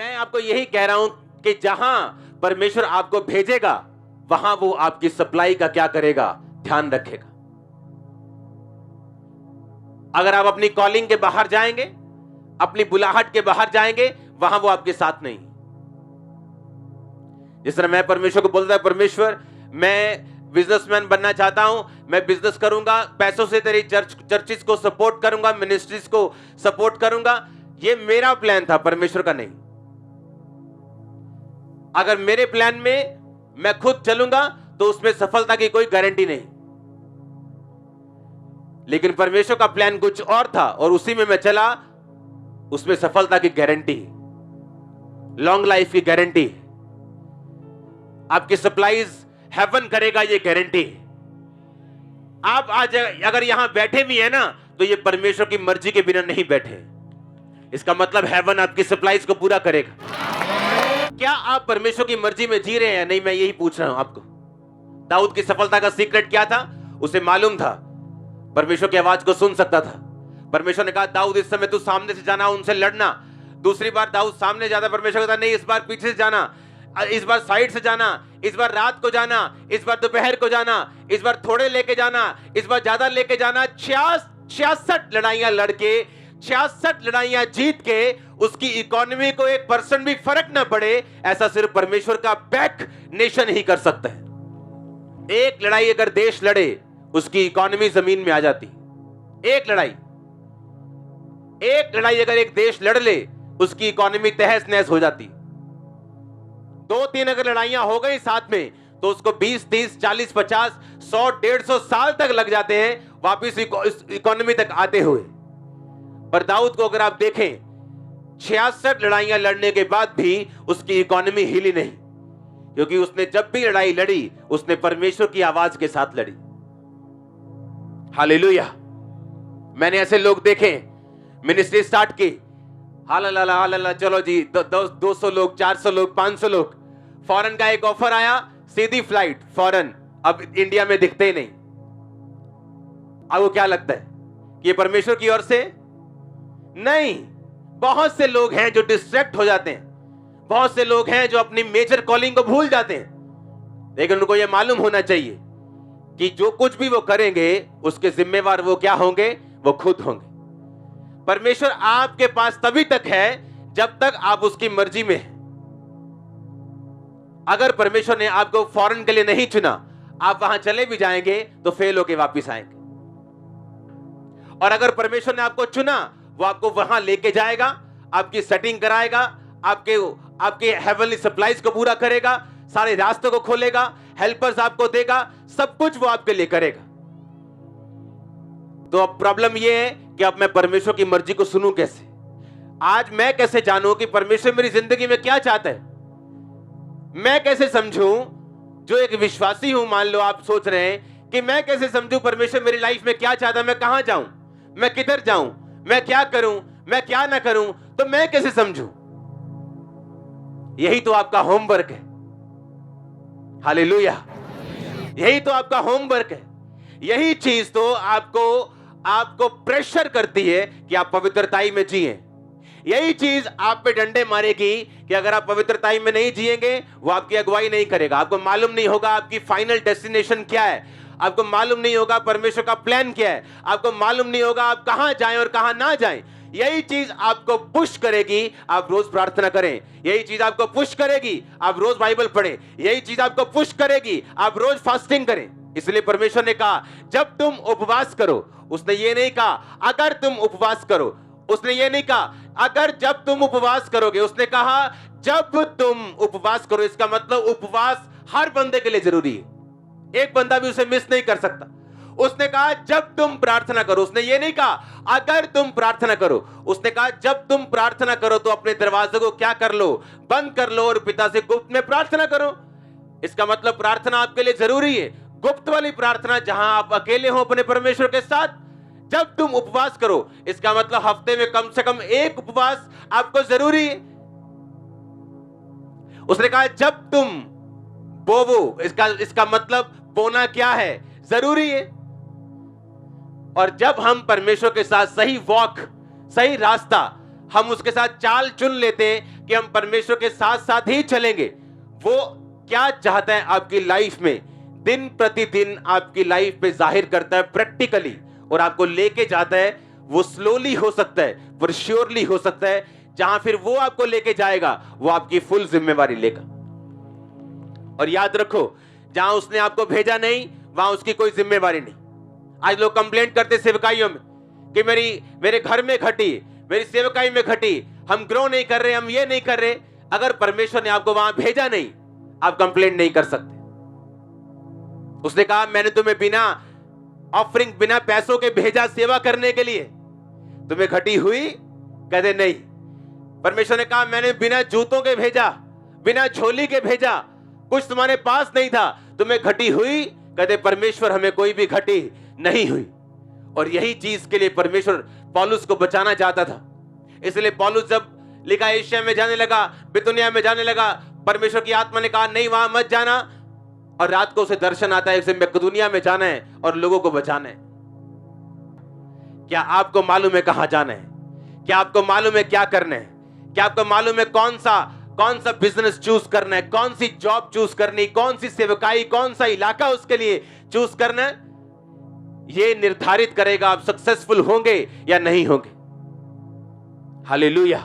मैं आपको यही कह रहा हूं कि जहां परमेश्वर आपको भेजेगा वहां वो आपकी सप्लाई का क्या करेगा, ध्यान रखेगा। अगर आप अपनी कॉलिंग के बाहर जाएंगे, अपनी बुलाहट के बाहर जाएंगे, वहां वो आपके साथ नहीं। जिस तरह मैं परमेश्वर को बोलता है, परमेश्वर मैं बिजनेसमैन बनना चाहता हूं, मैं बिजनेस करूंगा, पैसों से तेरी चर्चिस को सपोर्ट करूंगा, मिनिस्ट्रीज को सपोर्ट करूंगा, ये मेरा प्लान था, परमेश्वर का नहीं। अगर मेरे प्लान में मैं खुद चलूंगा तो उसमें सफलता की कोई गारंटी नहीं, लेकिन परमेश्वर का प्लान कुछ और था और उसी में मैं चला, उसमें सफलता की गारंटी, लॉन्ग लाइफ की गारंटी, आपकी सप्लाईज हेवन करेगा, ये गारंटी। आप आज अगर यहां बैठे भी हैं ना, तो ये परमेश्वर की मर्जी के बिना नहीं बैठे। इसका मतलब हेवन आपकी सप्लाईज को पूरा करेगा। क्या आप परमेश्वर की मर्जी में जी रहे हैं? नहीं, मैं यही पूछ रहा हूं आपको। दाऊद की सफलता का सीक्रेट क्या था? उसे मालूम था, परमेश्वर की आवाज को सुन सकता था। परमेश्वर ने कहा, दाऊद इस समय तू सामने से जाना, उनसे लड़ना। दूसरी बार दाऊद सामने जाता, परमेश्वर कहता नहीं, इस बार पीछे से जाना, इस बार साइड से जाना, इस बार रात को जाना, इस बार दोपहर को जाना, इस बार थोड़े लेके जाना, इस बार ज्यादा लेके जाना। 66 लड़ाइयां लड़के, 66 लड़ाइयां जीत के उसकी इकोनॉमी को 1% भी फर्क ना पड़े, ऐसा सिर्फ परमेश्वर का बैक नेशन ही कर सकता है। एक लड़ाई अगर देश लड़े, उसकी इकोनॉमी जमीन में आ जाती। एक लड़ाई अगर एक देश लड़ ले, उसकी इकोनॉमी तहस नहस हो जाती। 2-3 अगर लड़ाइयां हो गई साथ में, तो उसको 20, 30, 40, 50, 100, 150 साल तक लग जाते हैं वापिस इकोनॉमी तक आते हुए। पर दाऊद को अगर आप देखें, 66 लड़ाइयां लड़ने के बाद भी उसकी इकोनॉमी हिली नहीं, क्योंकि उसने जब भी लड़ाई लड़ी, उसने परमेश्वर की आवाज के साथ लड़ी। हालेलुया। मैंने ऐसे लोग देखे, मिनिस्ट्री स्टार्ट की, हालाला हालाला, चलो जी 200 लोग, 400 लोग, 500 लोग, फॉरेन का एक ऑफर आया, सीधी फ्लाइट फॉरेन, अब इंडिया में दिखते ही नहीं। आपको क्या लगता है कि ये परमेश्वर की ओर से? नहीं। बहुत से लोग हैं जो डिस्ट्रैक्ट हो जाते हैं, बहुत से लोग हैं जो अपनी मेजर कॉलिंग को भूल जाते हैं, लेकिन उनको यह मालूम होना चाहिए कि जो कुछ भी वो करेंगे, उसके जिम्मेवार वो क्या होंगे? वो खुद होंगे। परमेश्वर आपके पास तभी तक है जब तक आप उसकी मर्जी में हैं। अगर परमेश्वर ने आपको फॉरेन के लिए नहीं चुना, आप वहां चले भी जाएंगे तो फेल होके वापस आएंगे। और अगर परमेश्वर ने आपको चुना, वो आपको वहां लेके जाएगा, आपकी सेटिंग कराएगा, आपके हेवनली सप्लाईज को पूरा करेगा, सारे रास्तों को खोलेगा, हेल्पर्स आपको देगा, सब कुछ वो आपके लिए करेगा। तो अब प्रॉब्लम ये है कि अब मैं परमेश्वर की मर्जी को सुनूं कैसे? आज मैं कैसे जानूं कि परमेश्वर मेरी जिंदगी में क्या चाहता है? मैं कैसे समझूं, जो एक विश्वासी हूं, मान लो आप सोच रहे हैं कि मैं कैसे समझूं परमेश्वर मेरी लाइफ में क्या चाहता है, मैं कहां जाऊं, मैं किधर जाऊं, मैं क्या करूं, मैं क्या ना करूं, तो मैं कैसे समझूं? यही तो आपका होमवर्क है। हालेलुया। यही तो आपका होमवर्क है। यही चीज तो आपको प्रेशर करती है कि आप पवित्रताई में जिए। यही चीज आप पे डंडे मारेगी कि अगर आप पवित्रताई में नहीं जिएंगे, वो आपकी अगुवाई नहीं करेगा। आपको मालूम नहीं होगा आपकी फाइनल डेस्टिनेशन क्या है, आपको मालूम नहीं होगा परमेश्वर का प्लान क्या है, आपको मालूम नहीं होगा आप कहां जाएं और कहां ना जाएं। यही चीज आपको पुश करेगी आप रोज प्रार्थना करें, यही चीज आपको पुश करेगी आप रोज बाइबल पढ़ें, यही चीज आपको पुश करेगी आप रोज फास्टिंग करें। इसलिए परमेश्वर ने कहा जब तुम उपवास करो, उसने ये नहीं कहा अगर तुम उपवास करो, उसने ये नहीं कहा अगर जब तुम उपवास करोगे, उसने कहा जब तुम उपवास करो। इसका मतलब उपवास हर बंदे के लिए जरूरी है, एक बंदा भी उसे मिस नहीं कर सकता। उसने कहा जब तुम प्रार्थना करो, उसने ये नहीं कहा अगर तुम प्रार्थना करो, उसने कहा जब तुम प्रार्थना करो तो अपने दरवाजे को क्या कर लो, बंद कर लो और पिता से गुप्त में प्रार्थना करो। इसका मतलब प्रार्थना आपके लिए जरूरी है, गुप्त वाली प्रार्थना जहां आप अकेले हो अपने परमेश्वर के साथ। जब तुम उपवास करो, इसका मतलब हफ्ते में कम से कम एक उपवास आपको जरूरी है। उसने कहा जब तुम बोवो, इसका मतलब बोना क्या है, जरूरी है। और जब हम परमेश्वर के साथ सही वॉक, सही रास्ता, हम उसके साथ चाल चुन लेते हैं, कि हम परमेश्वर के साथ साथ ही चलेंगे। वो क्या चाहता है आपकी लाइफ में, दिन प्रतिदिन आपकी लाइफ में जाहिर करता है प्रैक्टिकली, और आपको लेके जाता है। वो स्लोली हो सकता है, पर श्योरली हो सकता है। जहां फिर वो आपको लेके जाएगा, वो आपकी फुल जिम्मेवारी लेगा। और याद रखो, जहां उसने आपको भेजा नहीं, वहां उसकी कोई जिम्मेवारी नहीं। आज लोग कंप्लेंट करते सेवकाइयों में कि मेरे घर में घटी, मेरी सेवकाई में घटी, हम ग्रो नहीं कर रहे, हम ये नहीं कर रहे। अगर परमेश्वर ने आपको वहां भेजा नहीं, आप कंप्लेंट नहीं कर सकते। उसने कहा मैंने तुम्हें बिना ऑफरिंग, बिना पैसों के भेजा सेवा करने के लिए, तुम्हें घटी हुई? कहते नहीं। परमेश्वर ने कहा मैंने बिना जूतों के भेजा, बिना झोली के भेजा, कुछ तुम्हारे पास नहीं था, तुम्हें घटी हुई? कहते परमेश्वर हमें कोई भी घटी नहीं हुई। और यही चीज के लिए परमेश्वर पौलुस को बचाना चाहता था। इसलिए पौलुस जब लिखा एशिया में जाने लगा, बितुनिया में जाने लगा, परमेश्वर की आत्मा ने कहा नहीं वहां मत जाना। और रात को उसे दर्शन आता है, उसे मकदूनिया में जाना है और लोगों को बचाना है। क्या आपको मालूम है कहां जाना है? क्या आपको मालूम है क्या करना है? क्या आपको मालूम है कौन सा बिजनेस चूज करना है, कौन सी जॉब चूज करनी, कौन सी सेवकाई, कौन सा इलाका उसके लिए चूज करना है? ये निर्धारित करेगा आप सक्सेसफुल होंगे या नहीं होंगे। हालेलुया।